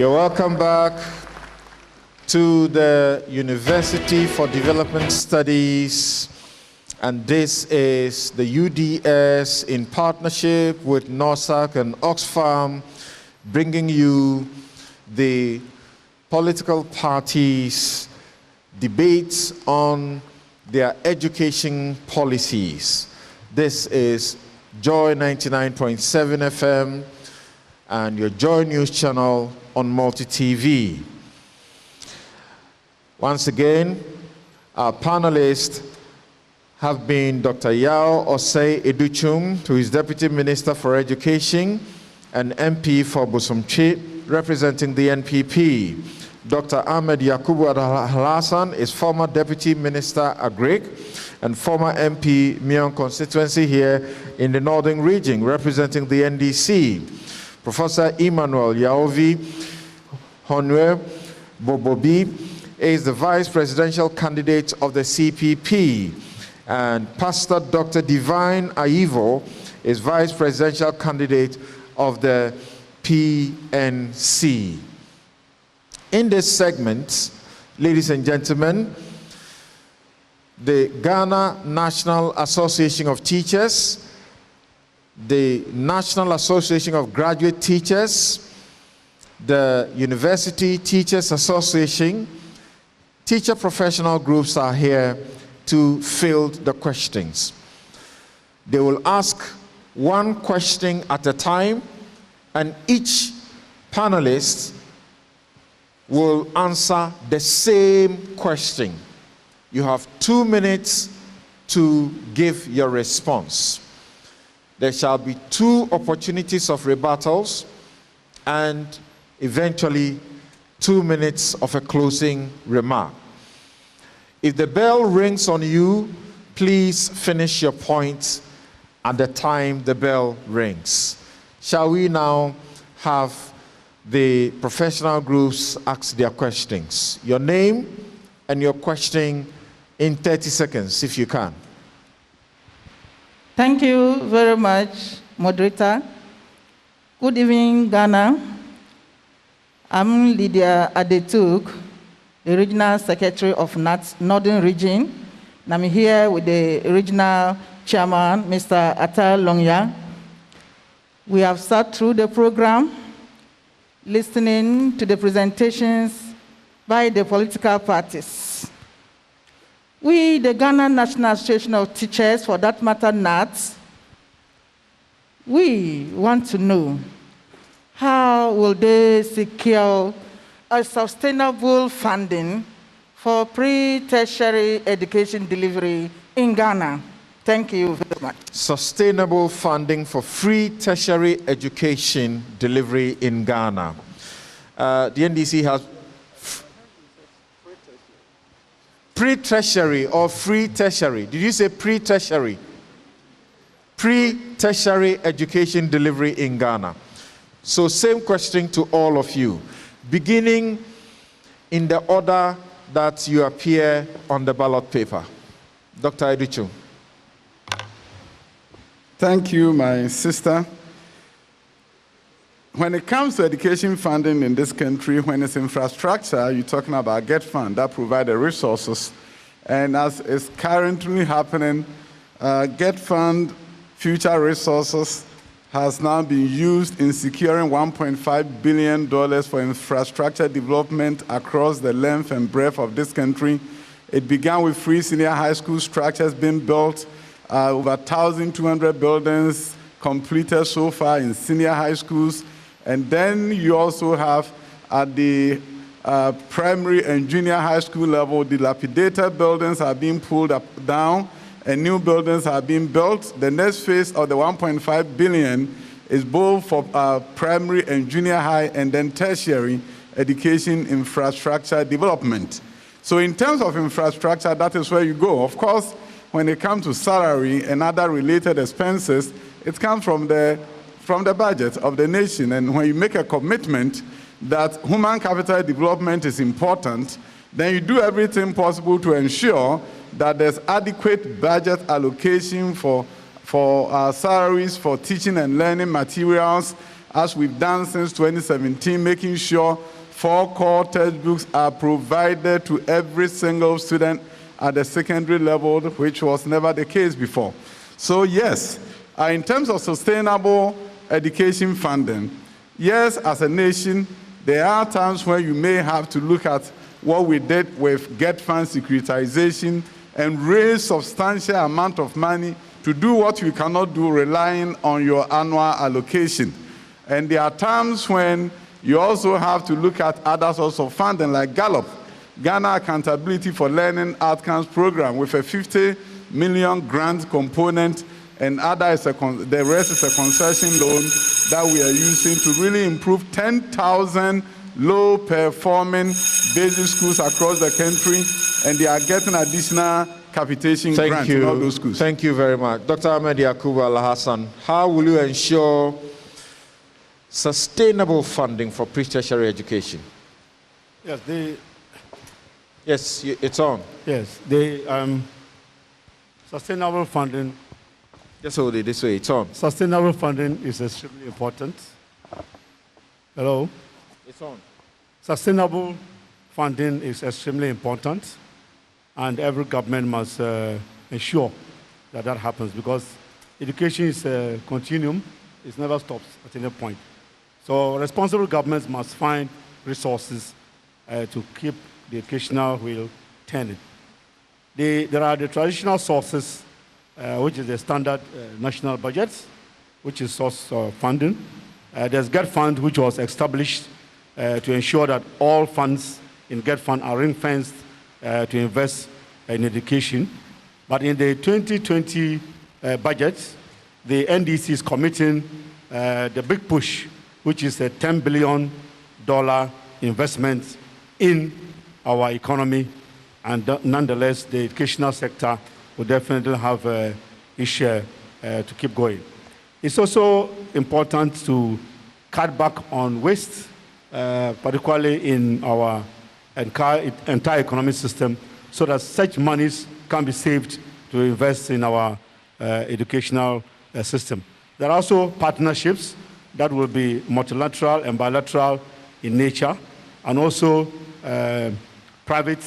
You're welcome back to the University for Development Studies, and this is the UDS in partnership with NORSAC and Oxfam, bringing you the political parties' debates on their education policies. This is Joy 99.7 FM and your Joynews channel on Multi-TV. Once again, our panelists have been Dr. Yao Osei Educhum, who is Deputy Minister for Education and MP for Bosomtwe, representing the NPP. Dr. Ahmed Yakubu Al-Hassan is former Deputy Minister Agric and former MP Mion constituency here in the Northern Region, representing the NDC. Professor Emmanuel Yaovi Honwe Bobobi is the Vice Presidential candidate of the CPP, and Pastor Dr. Divine Aivo is Vice Presidential candidate of the PNC. In this segment, ladies and gentlemen, the Ghana National Association of Teachers, the National Association of Graduate Teachers, the University Teachers Association, teacher professional groups are here to field the questions. They will ask one question at a time, and each panelist will answer the same question. You have 2 minutes to give your response. There shall be 2 opportunities of rebuttals and eventually 2 minutes of a closing remark. If the bell rings on you, please finish your point at the time the bell rings. Shall we now have the professional groups ask their questions? Your name and your question in 30 seconds, if you can. Thank you very much, moderator. Good evening, Ghana. I'm Lydia Adetuk, the Regional Secretary of Northern Region, and I'm here with the Regional Chairman, Mr. Atal Longya. We have sat through the program, listening to the presentations by the political parties. We, the Ghana National Association of Teachers, for that matter, NATS, we want to know how will they secure a sustainable funding for pre-tertiary education delivery in Ghana. Thank you very much. Sustainable funding for free tertiary education delivery in Ghana. The NDC has pre-tertiary or free tertiary. Did you say pre-tertiary? Pre-tertiary education delivery in Ghana. So same question to all of you, beginning in the order that you appear on the ballot paper. Dr. Educhum. Thank you, my sister. When it comes to education funding in this country, when it's infrastructure, you're talking about GET Fund that provide the resources. And as is currently happening, GET Fund future resources has now been used in securing $1.5 billion for infrastructure development across the length and breadth of this country. It began with free senior high school structures being built, over 1,200 buildings completed so far in senior high schools. And then you also have at the primary and junior high school level, dilapidated buildings are being pulled up, down, and new buildings are being built. The next phase of the $1.5 billion is both for primary and junior high and then tertiary education infrastructure development. So in terms of infrastructure, that is where you go. Of course, when it comes to salary and other related expenses, it comes from the budget of the nation. And when you make a commitment that human capital development is important, then you do everything possible to ensure that there's adequate budget allocation for salaries, for teaching and learning materials, as we've done since 2017, making sure 4 core textbooks are provided to every single student at the secondary level, which was never the case before. So yes, in terms of sustainable education funding, yes, as a nation, there are times where you may have to look at what we did with Get Fund securitization and raise substantial amount of money to do what you cannot do relying on your annual allocation. And there are times when you also have to look at other sorts of funding like Gallup, Ghana Accountability for Learning Outcomes Program, with a 50 million grant component, and the rest is a concession loan that we are using to really improve 10,000 low-performing basic schools across the country, and they are getting additional capitation grants in all those schools. Thank you very much. Dr. Ahmed Yakubu Al-Hassan, how will you ensure sustainable funding for pre-tertiary education? Yes, it's on. Yes, the sustainable funding. Just hold it this way, it's on. Sustainable funding is extremely important. Hello? It's on. Sustainable funding is extremely important, and every government must ensure that that happens, because education is a continuum. It never stops at any point. So responsible governments must find resources to keep the educational wheel turning. There are the traditional sources, which is the standard national budget, which is source of funding. There's Get Fund, which was established to ensure that all funds in Get Fund are ring-fenced to invest in education. But in the 2020 budget, the NDC is committing the big push, which is a $10 billion investment in our economy, and nonetheless, the educational sector will definitely have a share to keep going. It's also important to cut back on waste, particularly in our entire economic system, so that such monies can be saved to invest in our educational system. There are also partnerships that will be multilateral and bilateral in nature, and also private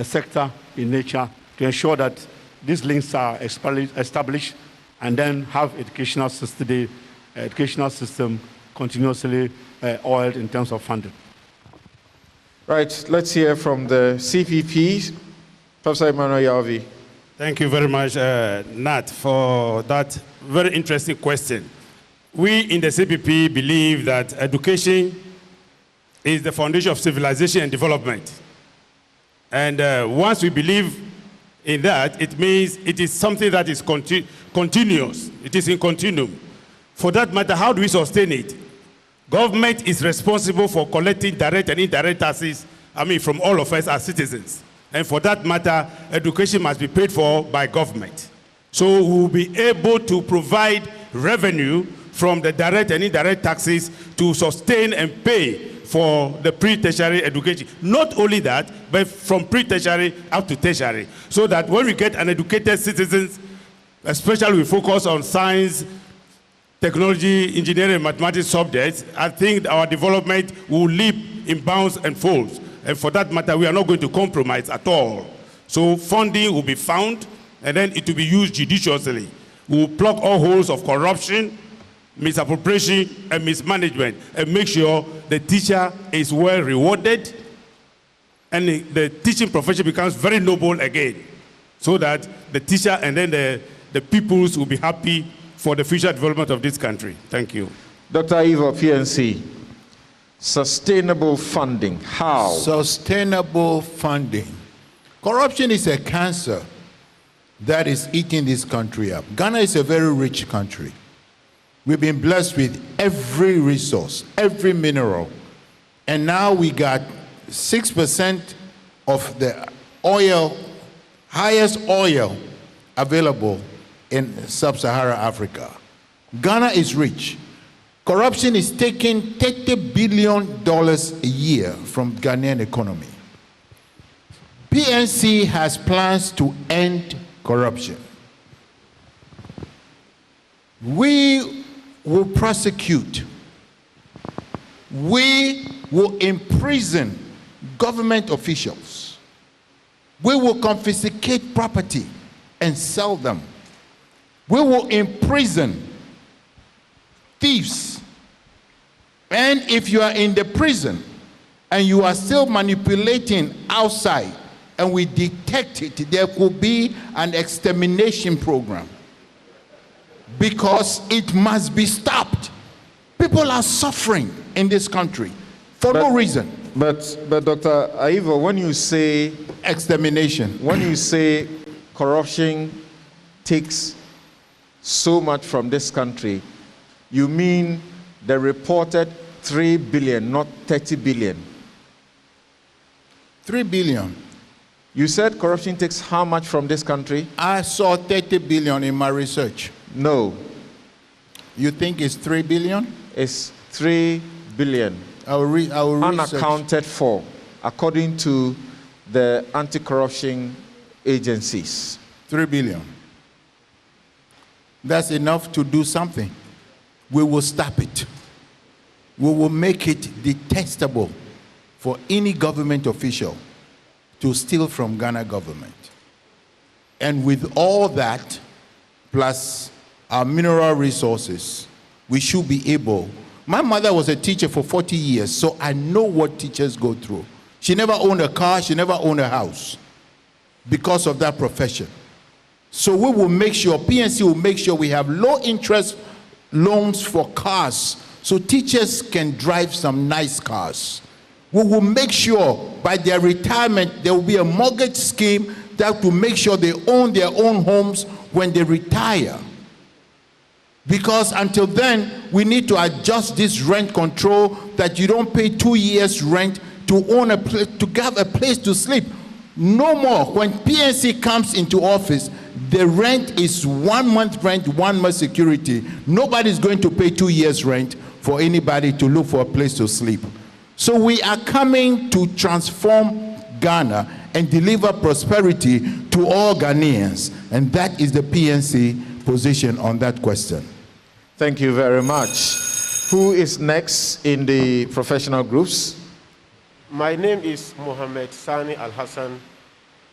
sector in nature, to ensure that these links are established and then have educational system continuously oiled in terms of funding. Right, let's hear from the CPP. Professor Emmanuel Yaovi. Thank you very much, Nat, for that very interesting question. We in the CPP believe that education is the foundation of civilization and development. And once we believe in that, it means it is something that is continuous. It is in continuum. For that matter, how do we sustain it? Government is responsible for collecting direct and indirect taxes, from all of us as citizens. And for that matter, education must be paid for by government. So we will be able to provide revenue from the direct and indirect taxes to sustain and pay for the pre-tertiary education. Not only that, but from pre-tertiary up to tertiary. So that when we get an educated citizens, especially we focus on science, technology, engineering, and mathematics subjects, I think our development will leap in bounds and folds. And for that matter, we are not going to compromise at all. So funding will be found, and then it will be used judiciously. We will plug all holes of corruption, misappropriation, and mismanagement, and make sure the teacher is well rewarded, and the teaching profession becomes very noble again, so that the teacher and then the pupils will be happy for the future development of this country. Thank you. Dr. Ivo, PNC. Sustainable funding, how? Sustainable funding. Corruption is a cancer that is eating this country up. Ghana is a very rich country. We've been blessed with every resource, every mineral. And now we got 6% of the oil, highest oil available in sub-Saharan Africa. Ghana is rich. Corruption is taking $30 billion a year from Ghanaian economy. PNC has plans to end corruption. We will prosecute We will imprison government officials. We will confiscate property and sell them. We will imprison thieves. And if you are in the prison and you are still manipulating outside and we detect it, there could be an extermination program, because it must be stopped. People are suffering in this country for no reason. But Dr. Aivo, when you say Extermination. when you say corruption takes so much from this country, you mean the reported 3 billion, not 30 billion? 3 billion. You said corruption takes how much from this country? I saw 30 billion in my research. No, You think it's 3 billion? it's 3 billion. I will research. Unaccounted for, according to the anti-corruption agencies. 3 billion. That's enough to do something. We will stop it. We will make it detestable for any government official to steal from Ghana government. And with all that, plus our mineral resources, we should be able. My mother was a teacher for 40 years, so I know what teachers go through. She never owned a car, she never owned a house because of that profession. So we will make sure, PNC will make sure we have low interest loans for cars so teachers can drive some nice cars. We will make sure by their retirement there will be a mortgage scheme that will make sure they own their own homes when they retire. Because until then, we need to adjust this rent control that you don't pay 2 years rent to own a place, to have a place to sleep. No more. When PNC comes into office, the rent is 1 month rent, 1 month security. Nobody's going to pay 2 years rent for anybody to look for a place to sleep. So we are coming to transform Ghana and deliver prosperity to all Ghanaians. And that is the PNC position on that question. Thank you very much. Who is next in the professional groups? My name is Mohammed Sani Al-Hassan,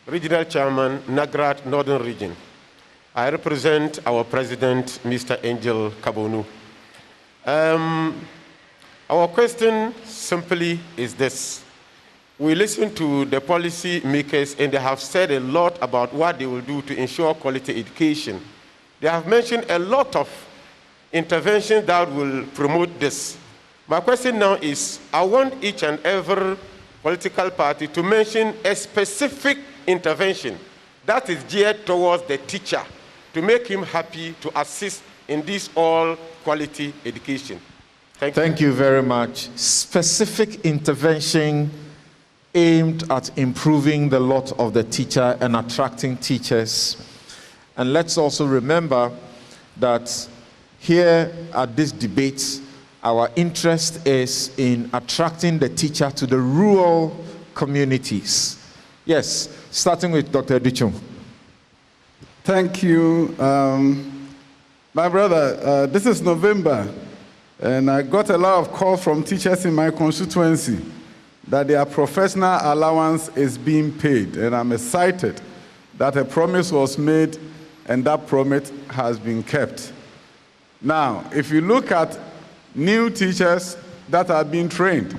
Regional Chairman, Nagrat Northern Region. I represent our President, Mr. Angel Kabonu. Our question simply is this. We listen to the policy makers and they have said a lot about what they will do to ensure quality education. They have mentioned a lot of interventions that will promote this. My question now is, I want each and every political party to mention a specific intervention that is geared towards the teacher to make him happy to assist in this all-quality education. Thank you very much. Specific intervention aimed at improving the lot of the teacher and attracting teachers. And let's also remember that here at this debate, our interest is in attracting the teacher to the rural communities. Yes, starting with Dr. Duchum. Thank you. My brother, this is November, and I got a lot of calls from teachers in my constituency that their professional allowance is being paid, and I'm excited that a promise was made and that promise has been kept. Now, if you look at new teachers that are being trained,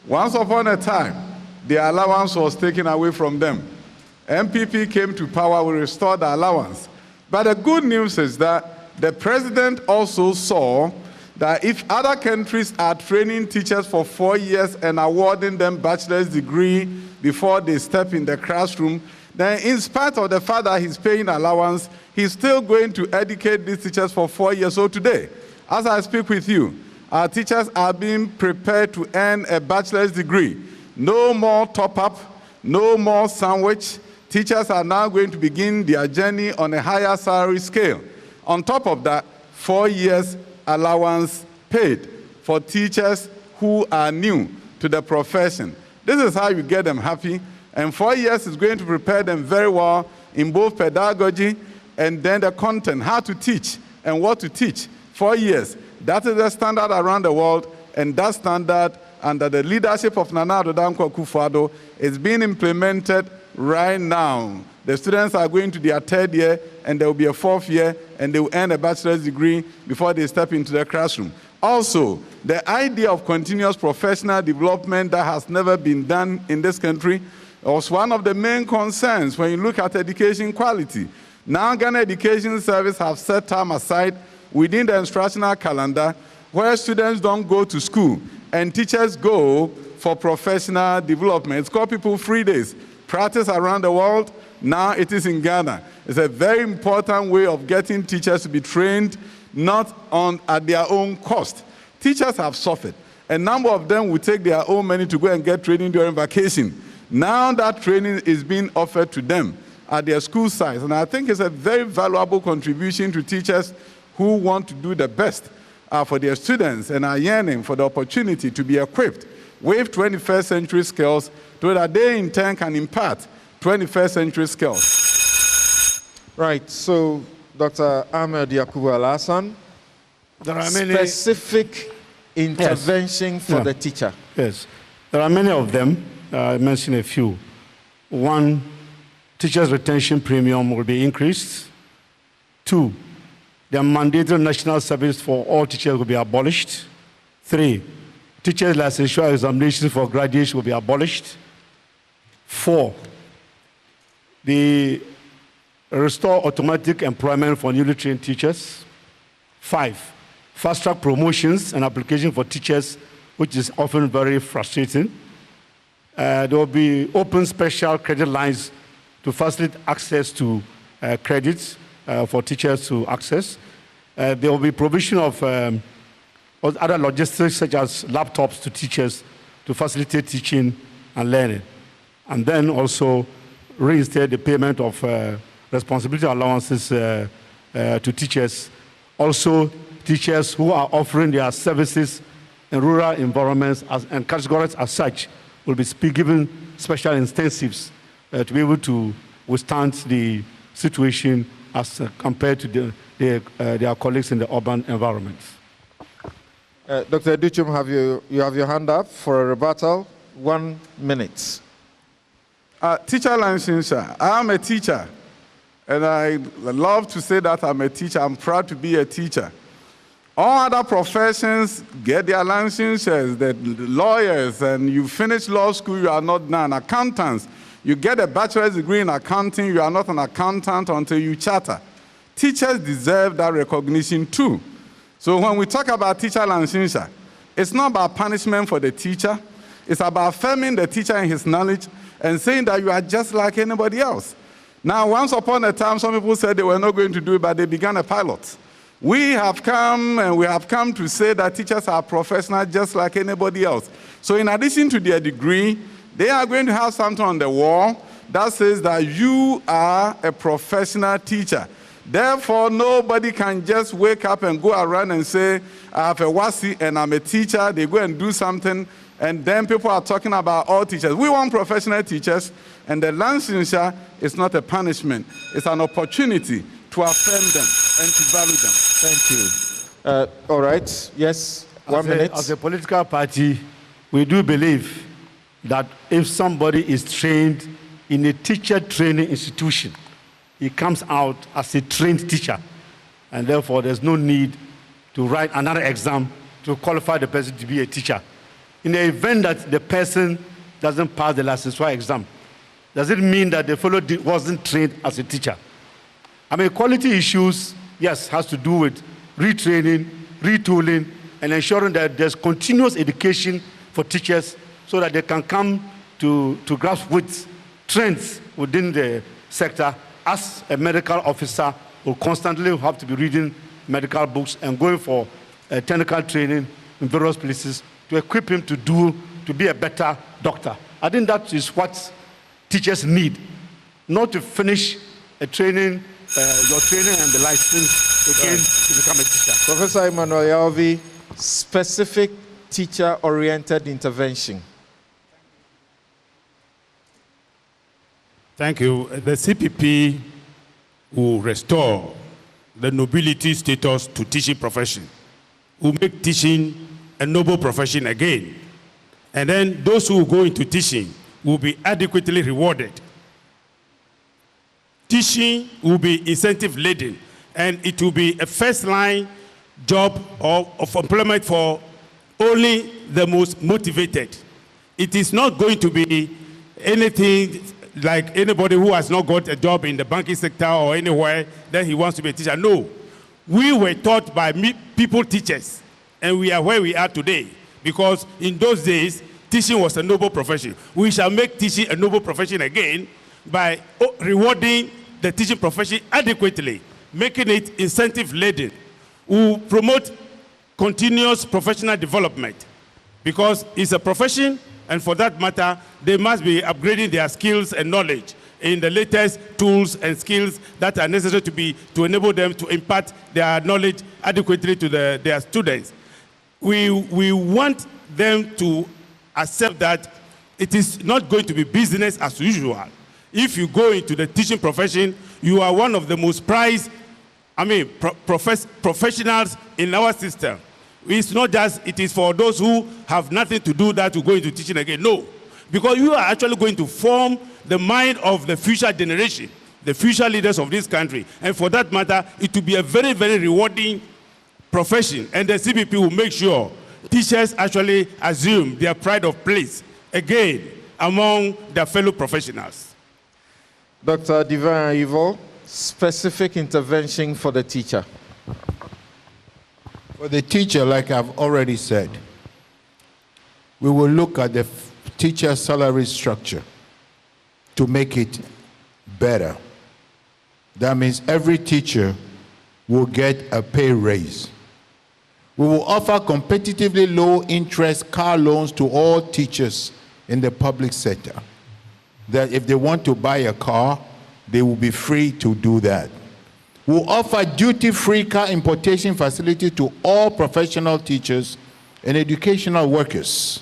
once upon a time, their allowance was taken away from them. MPP came to power, we restored the allowance. But the good news is that the president also saw that if other countries are training teachers for 4 years and awarding them bachelor's degree before they step in the classroom, then in spite of the fact that he's paying allowance, he's still going to educate these teachers for 4 years. So today, as I speak with you, our teachers are being prepared to earn a bachelor's degree. No more top-up, no more sandwich. Teachers are now going to begin their journey on a higher salary scale. On top of that, 4 years allowance paid for teachers who are new to the profession. This is how you get them happy. And 4 years is going to prepare them very well in both pedagogy and then the content, how to teach and what to teach. 4 years. That is the standard around the world, and that standard, under the leadership of Nana Addo Dankwa Akufo-Addo, is being implemented right now. The students are going to their 3rd year, and there will be a 4th year, and they will earn a bachelor's degree before they step into the classroom. Also, the idea of continuous professional development that has never been done in this country was one of the main concerns when you look at education quality. Now, Ghana Education Service have set time aside within the instructional calendar where students don't go to school and teachers go for professional development. It's called People Free Days. Practice around the world, now it is in Ghana. It's a very important way of getting teachers to be trained, not at their own cost. Teachers have suffered. A number of them will take their own money to go and get training during vacation. Now that training is being offered to them at their school sites. And I think it's a very valuable contribution to teachers who want to do the best for their students and are yearning for the opportunity to be equipped with 21st century skills so that they in turn can impart 21st century skills. Right, so Dr. Ahmed Yakubu Al-Hassan, There are many specific intervention for the teacher. Yes, there are many of them. I mentioned a few. One, teachers' retention premium will be increased. 2, the mandatory national service for all teachers will be abolished. 3, teachers' licensure examinations for graduates will be abolished. 4, the restore automatic employment for newly trained teachers. 5, fast-track promotions and application for teachers, which is often very frustrating. There will be open special credit lines to facilitate access to credits for teachers to access. There will be provision of other logistics such as laptops to teachers to facilitate teaching and learning. And then also reinstate the payment of responsibility allowances to teachers. Also, teachers who are offering their services in rural environments and categories as such will be given special incentives to be able to withstand the situation as compared to their colleagues in the urban environments. Dr. Duchum, you have your hand up for a rebuttal. 1 minute. Teacher licensure. I am a teacher, and I love to say that I'm a teacher. I'm proud to be a teacher. All other professions get their licensures, the lawyers, and you finish law school, you are not done. Accountants, you get a bachelor's degree in accounting, you are not an accountant until you charter. Teachers deserve that recognition too. So when we talk about teacher licensure, it's not about punishment for the teacher. It's about affirming the teacher in his knowledge and saying that you are just like anybody else. Now, once upon a time, some people said they were not going to do it, but they began a pilot. We have come to say that teachers are professional just like anybody else. So in addition to their degree, they are going to have something on the wall that says that you are a professional teacher. Therefore, nobody can just wake up and go around and say, I have a WASI and I'm a teacher. They go and do something, and then people are talking about all teachers. We want professional teachers, and the licensure is not a punishment. It's an opportunity to affirm them and to value them. Thank you. All right. Yes, 1 minute. As a political party, we do believe that if somebody is trained in a teacher training institution, he comes out as a trained teacher, and therefore there's no need to write another exam to qualify the person to be a teacher. In the event that the person doesn't pass the licensure exam, does it mean that the fellow wasn't trained as a teacher? I mean, quality issues, yes, has to do with retraining, retooling, and ensuring that there's continuous education for teachers so that they can come to grasp with trends within the sector. As a medical officer, will constantly have to be reading medical books and going for technical training in various places to equip him to be a better doctor. I think that is what teachers need, not to finish a training, your training and the license again to become a teacher. Professor Emmanuel Yaovi, specific teacher-oriented intervention. Thank you. The CPP will restore the nobility status to teaching profession, will make teaching a noble profession again. And then those who go into teaching will be adequately rewarded. Teaching will be incentive-laden, and it will be a first-line job of employment for only the most motivated. It is not going to be anything like anybody who has not got a job in the banking sector or anywhere, then he wants to be a teacher. No. We were taught by people teachers, and we are where we are today, because in those days, teaching was a noble profession. We shall make teaching a noble profession again by rewarding the teaching profession adequately, making it incentive-laden. We will promote continuous professional development, because it's a profession, and for that matter, they must be upgrading their skills and knowledge in the latest tools and skills that are necessary to enable them to impart their knowledge adequately to their students. We want them to accept that it is not going to be business as usual. If you go into the teaching profession, you are one of the most prized, professionals in our system. It's not just, it is for those who have nothing to do that to go into teaching again. No, because you are actually going to form the mind of the future generation, the future leaders of this country. And for that matter, it will be a very, very rewarding profession. And the CPP will make sure teachers actually assume their pride of place again among their fellow professionals. Dr. Divine Evil, specific intervention for the teacher. For the teacher, like I've already said, we will look at the teacher salary structure to make it better. That means every teacher will get a pay raise. We will offer competitively low interest car loans to all teachers in the public sector. That if they want to buy a car, they will be free to do that. We'll offer duty-free car importation facility to all professional teachers and educational workers.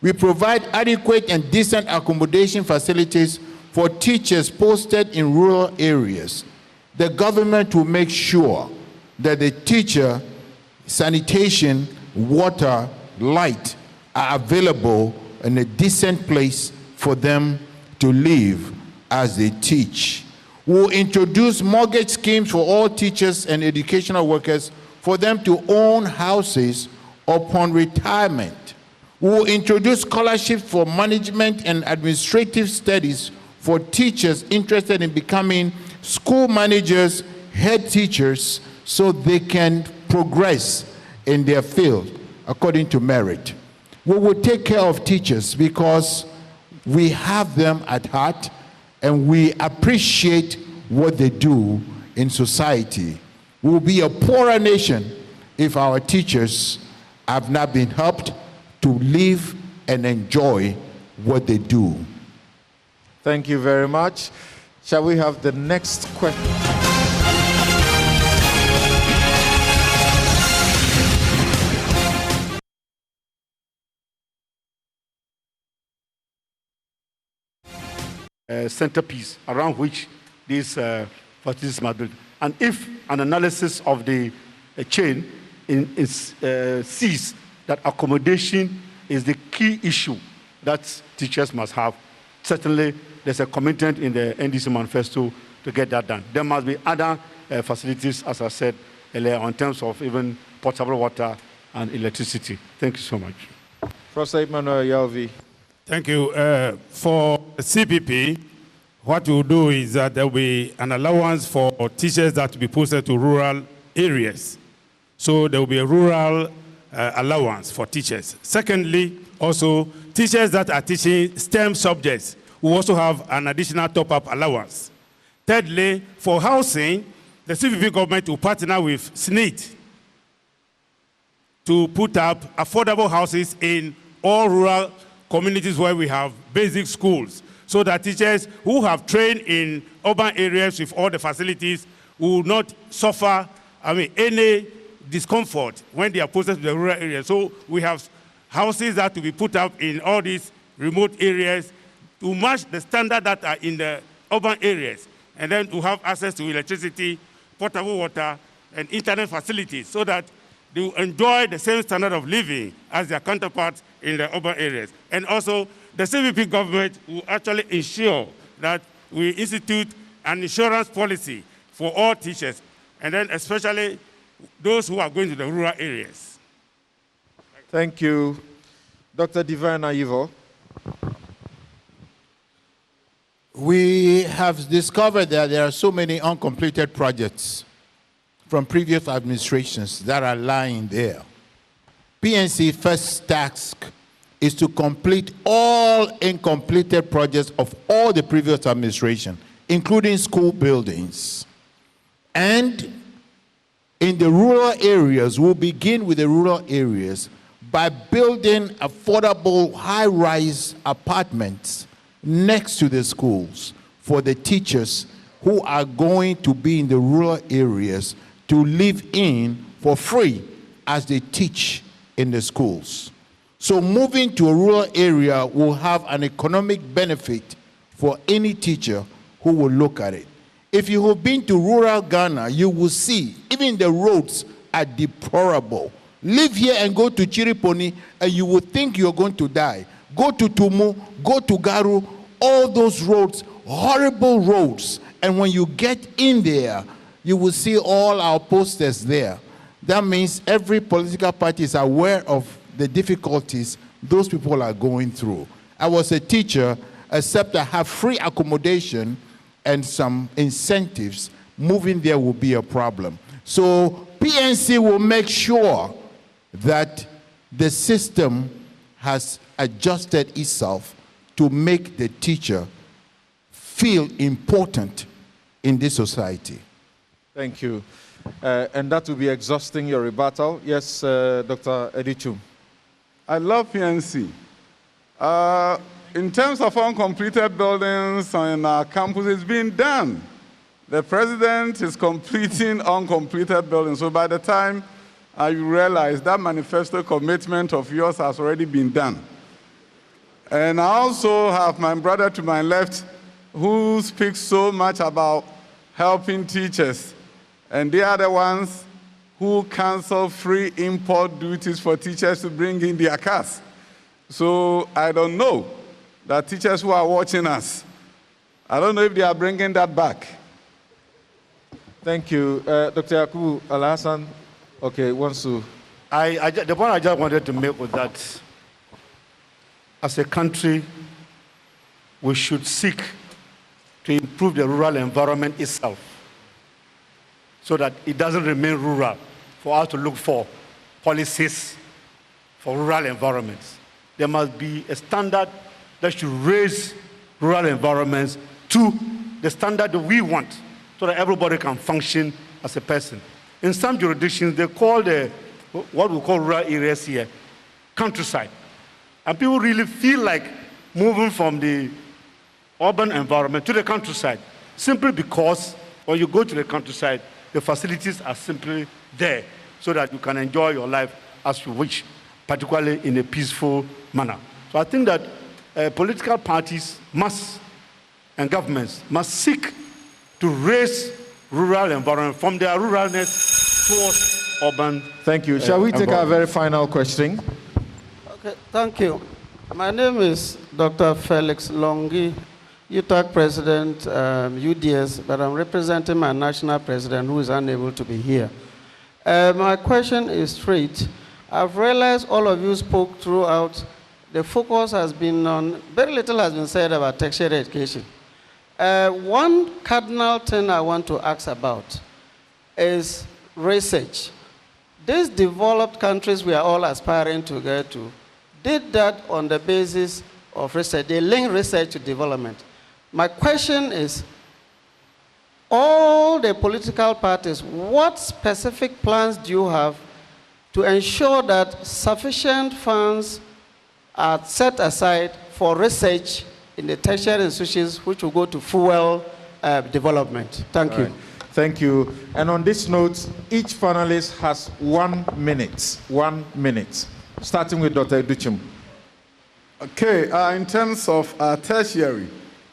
We provide adequate and decent accommodation facilities for teachers posted in rural areas. The government will make sure that the teacher, sanitation, water, light are available in a decent place for them to live as they teach. We'll introduce mortgage schemes for all teachers and educational workers for them to own houses upon retirement. We'll introduce scholarships for management and administrative studies for teachers interested in becoming school managers, head teachers, so they can progress in their field according to merit. We will take care of teachers because we have them at heart and we appreciate what they do in society. We will be a poorer nation if our teachers have not been helped to live and enjoy what they do. Thank you very much. Shall we have the next question? Centerpiece around which these facilities must build. And if an analysis of the chain sees that accommodation is the key issue that teachers must have, certainly there's a commitment in the NDC manifesto to get that done. There must be other facilities, as I said earlier, in terms of even potable water and electricity. Thank you so much. Professor Emmanuel Yalvi. Thank you. For CPP, what we'll do is that there will be an allowance for teachers that will be posted to rural areas. So there will be a rural allowance for teachers. Secondly, also, teachers that are teaching STEM subjects will also have an additional top-up allowance. Thirdly, for housing, the CPP government will partner with SNIT to put up affordable houses in all rural communities where we have basic schools, so that teachers who have trained in urban areas with all the facilities will not suffer any discomfort when they are posted to the rural areas. So we have houses that will be put up in all these remote areas to match the standard that are in the urban areas, and then to have access to electricity, potable water, and internet facilities, so that they will enjoy the same standard of living as their counterparts in the urban areas. And also, the CVP government will actually ensure that we institute an insurance policy for all teachers, and then especially those who are going to the rural areas. Thank you. Dr. Divine Ayivo. We have discovered that there are so many uncompleted projects from previous administrations that are lying there. PNC first task is to complete all incompleted projects of all the previous administration, including school buildings. And in the rural areas, we'll begin with the rural areas by building affordable high-rise apartments next to the schools for the teachers who are going to be in the rural areas to live in for free as they teach in the schools. So moving to a rural area will have an economic benefit for any teacher who will look at it. If you have been to rural Ghana, you will see even the roads are deplorable. Live here and go to Chiriponi and you will think you're going to die. Go to Tumu, go to Garu, all those roads, horrible roads. And when you get in there, you will see all our posters there. That means every political party is aware of the difficulties those people are going through. I was a teacher, except I have free accommodation and some incentives. Moving there will be a problem. So PNC will make sure that the system has adjusted itself to make the teacher feel important in this society. Thank you. And that will be exhausting your rebuttal. Yes, Dr. Edichum. I love PNC. In terms of uncompleted buildings on our campus, it's been done. The president is completing uncompleted buildings. So by the time you realize that manifesto commitment of yours has already been done. And I also have my brother to my left who speaks so much about helping teachers. And they are the ones who cancel free import duties for teachers to bring in their cars. So I don't know that teachers who are watching us, I don't know if they are bringing that back. Thank you. Dr. Yakubu Alhassan, okay, wants to... The point I just wanted to make was that as a country, we should seek to improve the rural environment itself so that it doesn't remain rural, for us to look for policies for rural environments. There must be a standard that should raise rural environments to the standard that we want so that everybody can function as a person. In some jurisdictions, they call what we call rural areas here countryside. And people really feel like moving from the urban environment to the countryside simply because when you go to the countryside, the facilities are simply there so that you can enjoy your life as you wish, particularly in a peaceful manner. So I think that political parties and governments must seek to raise rural environment from their ruralness towards urban. Thank you. Shall we take our very final question? Okay, thank you. My name is Dr. Felix Longi, UTAC President, UDS, but I'm representing my national president who is unable to be here. My question is straight. I've realized all of you spoke throughout. The focus has been on, very little has been said about tertiary education. One cardinal thing I want to ask about is research. These developed countries we are all aspiring to get to did that on the basis of research. They link research to development. My question is, all the political parties, what specific plans do you have to ensure that sufficient funds are set aside for research in the tertiary institutions which will go to fuel development? Thank you. Right. Thank you. And on this note, each panelist has 1 minute. 1 minute. Starting with Dr. Educhum. Okay, in terms of tertiary,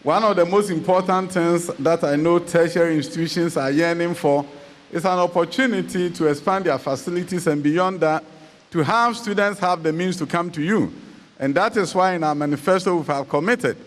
one of the most important things that I know tertiary institutions are yearning for it's an opportunity to expand their facilities, and beyond that, to have students have the means to come to you. And that is why in our manifesto we have committed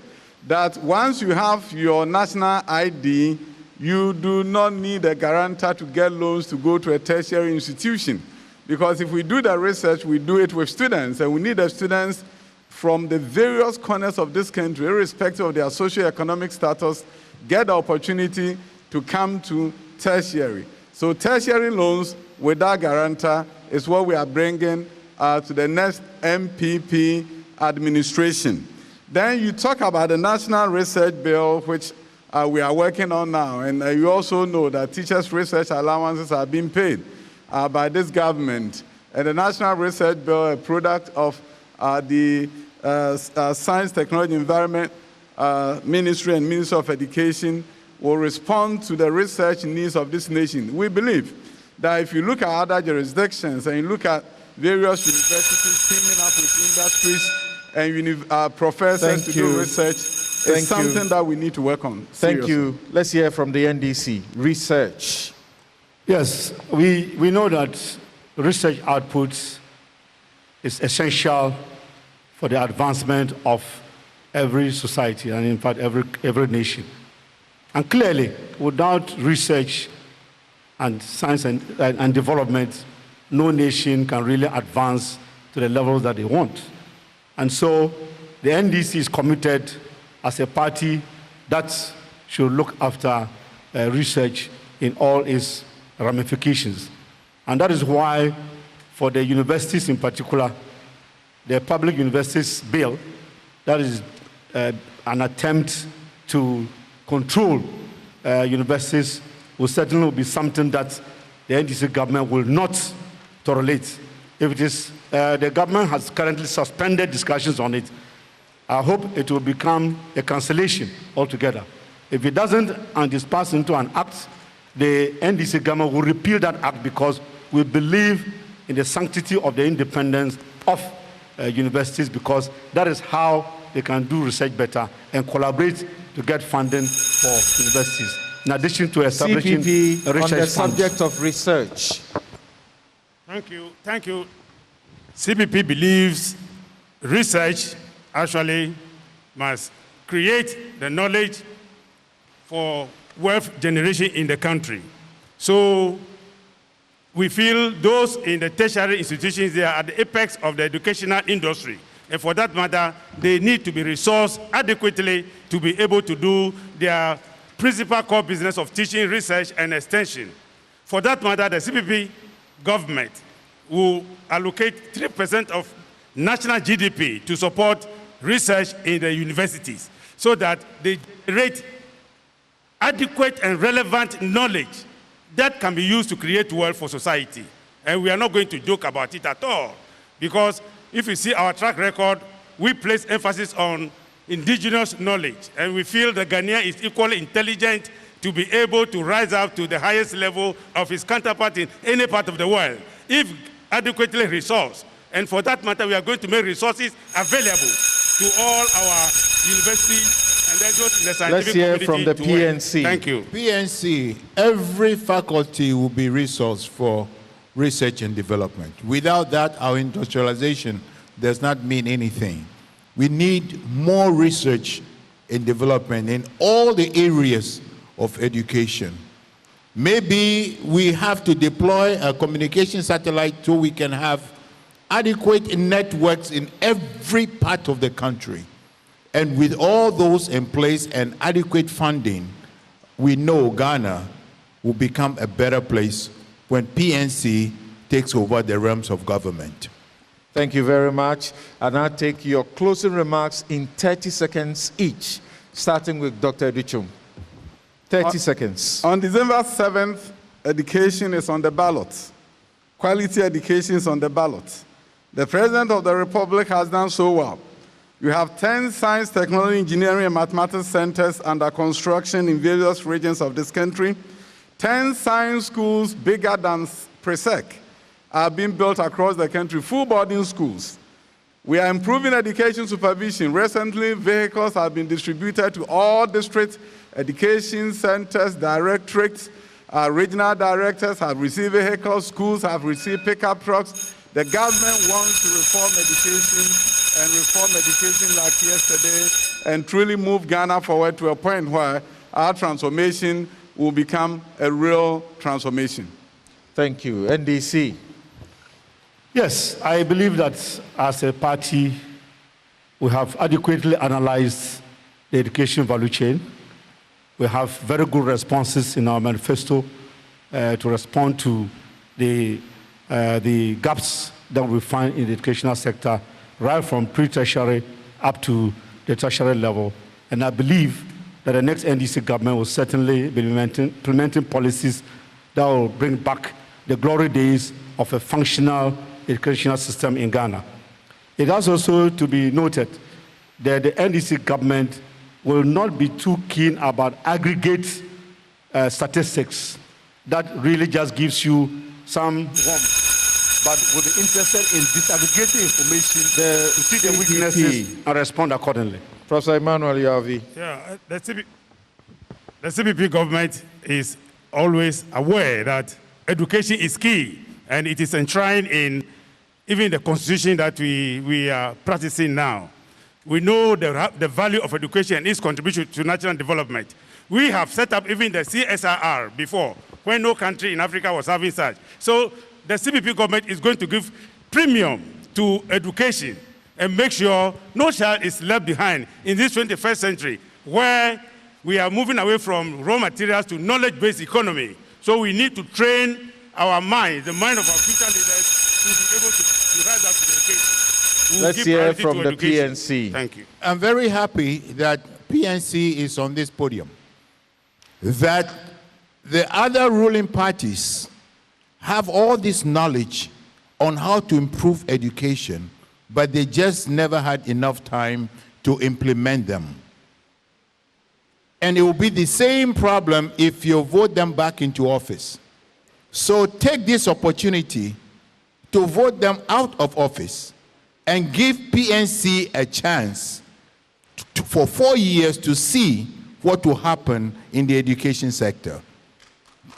that once you have your national ID, you do not need a guarantor to get loans to go to a tertiary institution. Because if we do the research, we do it with students, and we need the students from the various corners of this country, irrespective of their socioeconomic status, get the opportunity to come to tertiary. So tertiary loans without guarantor is what we are bringing to the next MPP administration. Then you talk about the National Research Bill, which we are working on now, and you also know that teachers' research allowances are being paid by this government. And the National Research Bill, a product of the Science, Technology, Environment Ministry and Ministry of Education, will respond to the research needs of this nation. We believe that if you look at other jurisdictions and you look at various universities teaming up with industries and professors to do research, it's something that we need to work on. Thank you. Let's hear from the NDC. Research. Yes, we know that research outputs is essential for the advancement of every society and in fact every nation. And clearly, without research and science and development, no nation can really advance to the levels that they want. And so the NDC is committed as a party that should look after research in all its ramifications. And that is why, for the universities in particular, the Public Universities Bill, that is an attempt to control universities, will certainly be something that the NDC government will not tolerate. If it is, the government has currently suspended discussions on it. I hope it will become a cancellation altogether. If it doesn't and is passed into an act, the NDC government will repeal that act because we believe in the sanctity of the independence of universities, because that is how they can do research better and collaborate to get funding for universities, in addition to establishing CPP research on the funds. subject of research. Thank you. Thank you. CPP believes research actually must create the knowledge for wealth generation in the country. So we feel those in the tertiary institutions, they are at the apex of the educational industry. And for that matter, they need to be resourced adequately to be able to do their principal core business of teaching, research, and extension. For that matter, the CPP government will allocate 3% of national GDP to support research in the universities so that they generate adequate and relevant knowledge that can be used to create wealth for society. And we are not going to joke about it at all, because if you see our track record, we place emphasis on indigenous knowledge, and we feel that Ghanaian is equally intelligent to be able to rise up to the highest level of his counterpart in any part of the world, if adequately resourced. And for that matter, we are going to make resources available to all our universities and then those in the scientific Let's hear community from the to work. PNC. Thank you. PNC, every faculty will be resourced for research and development. Without that, our industrialization does not mean anything. We need more research and development in all the areas of education. Maybe we have to deploy a communication satellite so we can have adequate networks in every part of the country. And with all those in place and adequate funding, we know Ghana will become a better place when PNC takes over the realms of government. Thank you very much. And I'll take your closing remarks in 30 seconds each, starting with Dr. Edichum. 30 seconds. On December 7th, education is on the ballot. Quality education is on the ballot. The President of the Republic has done so well. You have 10 science, technology, engineering, and mathematics centers under construction in various regions of this country. 10 science schools bigger than PRESEC are being built across the country, full boarding schools. We are improving education supervision. Recently, vehicles have been distributed to all district education centers, directorates, Our regional directors have received vehicles, schools have received pickup trucks. The government wants to reform education like yesterday and truly move Ghana forward to a point where our transformation will become a real transformation. Thank you. NDC. Yes, I believe that as a party, we have adequately analyzed the education value chain. We have very good responses in our manifesto to respond to the gaps that we find in the educational sector, right from pre-tertiary up to the tertiary level. And I believe that the next NDC government will certainly be implementing policies that will bring back the glory days of a functional educational system in Ghana. It has also to be noted that the NDC government will not be too keen about aggregate statistics that really just gives you some warmth, but will be interested in disaggregating information to see the weaknesses and respond accordingly. Professor Emmanuel Yavi. Yeah, the CPP government is always aware that education is key, and it is enshrined in even the constitution that we are practicing now. We know the value of education and its contribution to national development. We have set up even the CSRR before, when no country in Africa was having such. So the CPP government is going to give premium to education and make sure no child is left behind in this 21st century, where we are moving away from raw materials to knowledge-based economy. So we need to train our mind, the mind of our future leaders, to be able to rise up to the occasion. Let's hear from the PNC. Thank you. I'm very happy that PNC is on this podium, that the other ruling parties have all this knowledge on how to improve education, but they just never had enough time to implement them. And it will be the same problem if you vote them back into office. So take this opportunity to vote them out of office and give PNC a chance for 4 years to see what will happen in the education sector.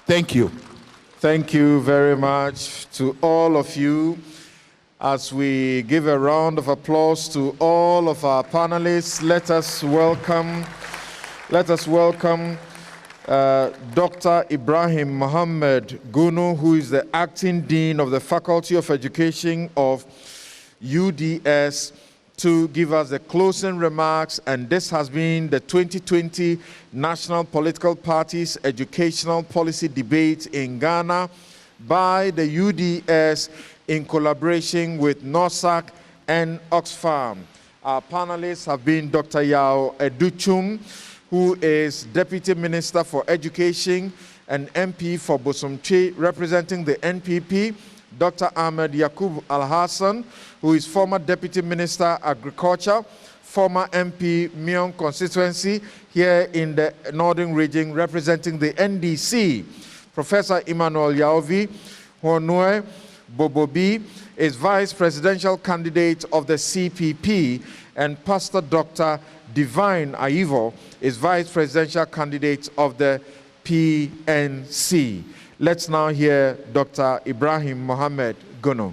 Thank you. Thank you very much to all of you. As we give a round of applause to all of our panelists, let us welcome Dr. Ibrahim Mohammed Gunu, who is the Acting Dean of the Faculty of Education of UDS, to give us the closing remarks. And this has been the 2020 National Political Parties Educational Policy Debate in Ghana by the UDS in collaboration with NORSAC and Oxfam. Our panelists have been Dr. Yao Educhum, who is Deputy Minister for Education and MP for Bosomtwe, representing the NPP, Dr. Ahmed Yakub Al-Hassan, who is former Deputy Minister Agriculture, former MP Myong constituency here in the Northern Region, representing the NDC, Professor Emmanuel Yaovi Honwe Bobobi is Vice Presidential Candidate of the CPP, and Pastor Dr. Divine Aivo is Vice Presidential Candidate of the PNC. Let's now hear Dr. Ibrahim Mohammed Gunu.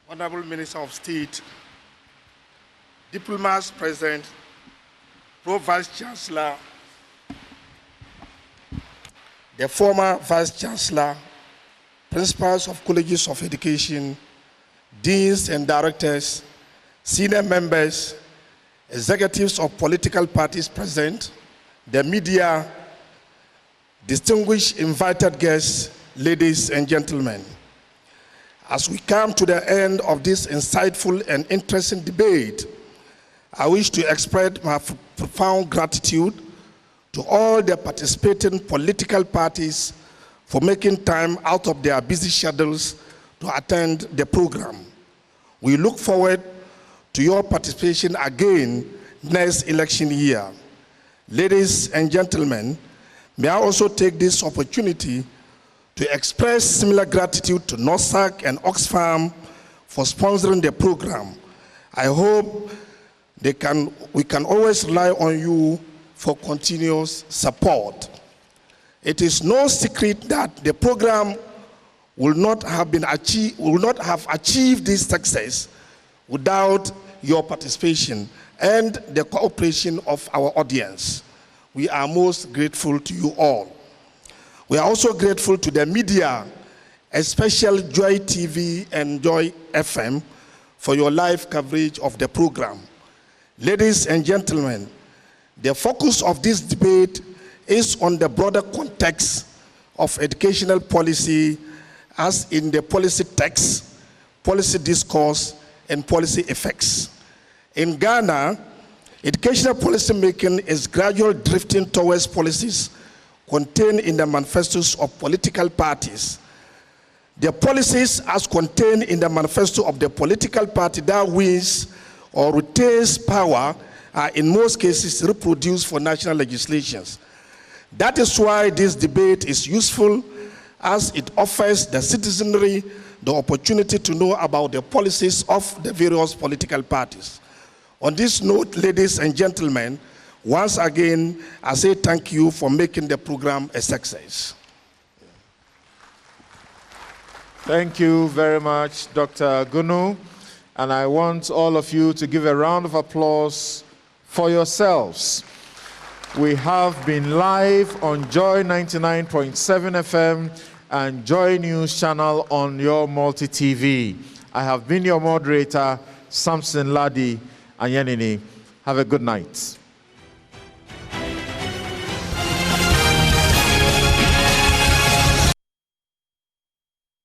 Honorable Minister of State, diplomats present, Pro-Vice Chancellor, the former Vice Chancellor, principals of colleges of education, deans and directors, senior members, executives of political parties present, the media, distinguished invited guests, ladies and gentlemen. As we come to the end of this insightful and interesting debate, I wish to express my profound gratitude to all the participating political parties for making time out of their busy schedules to attend the program. We look forward to your participation again next election year. Ladies and gentlemen, may I also take this opportunity to express similar gratitude to NORSAC and Oxfam for sponsoring the program. I hope we can always rely on you for continuous support. It is no secret that the program would not have achieved this success without your participation and the cooperation of our audience. We are most grateful to you all. We are also grateful to the media, especially Joy TV and Joy FM, for your live coverage of the program. Ladies and gentlemen, the focus of this debate is on the broader context of educational policy, as in the policy text, policy discourse, and policy effects. In Ghana, educational policy making is gradually drifting towards policies contained in the manifestos of political parties. The policies as contained in the manifesto of the political party that wins or retains power are in most cases reproduced for national legislations. That is why this debate is useful, as it offers the citizenry the opportunity to know about the policies of the various political parties. On this note, ladies and gentlemen, once again, I say thank you for making the program a success. Thank you very much, Dr. Gunu. And I want all of you to give a round of applause for yourselves. We have been live on Joy 99.7 FM and Joy News channel on your multi-TV. I have been your moderator, Samson Ladi Anyanini. Have a good night.